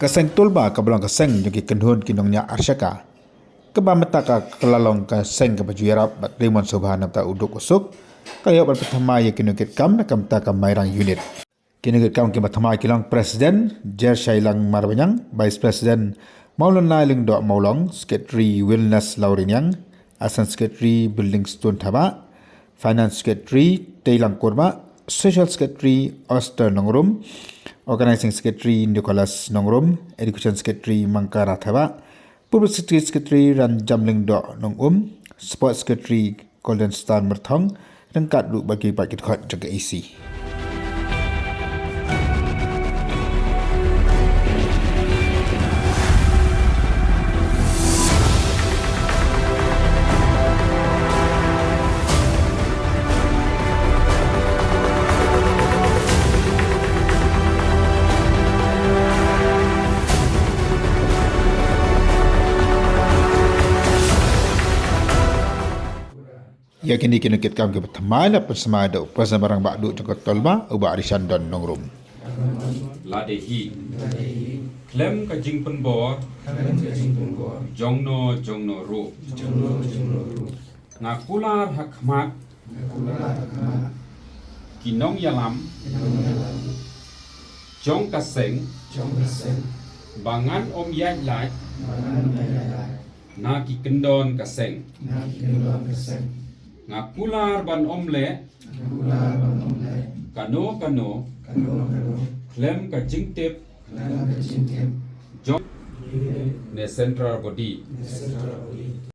Kaseng Tulba kabelang kaseng juga kendhun kinongnya arsyaka. Kebametaka kelalong kaseng kebajuyarap bat Rimon Subhanam ta uduk usuk kaya bat Thymmai Nongkitkam nakam ta ka Mairang unit. Nongkitkam ki Thymmai kilang presiden Jer Shailang Marbanyang, vice president Maulana Lingdo Maulong, secretary wellness Laurinyang, assistant secretary building stone Thaba, finance secretary Teilang Kurma, social secretary Oster Nongrum, organizing secretary Nicholas Nongrum, education secretary Mangkara Thaba, publicity secretary Ranjamling Do Nongum, sports secretary Golden Star Merthong, dan kadlu bagi pakit khot jaga isi. Ya kini Nongkitkam ke Thymmai la bersama ada upasa barang bakdu joko Tulba uba arisan don nongrum. Ladehi klem ka jingpen bo jongno ru ngakular hakmat kinong yalam jong kaseng bangan om yai lai na ki kendon kaseng ngakular ban omle kano klem ka jingtip jong ne central body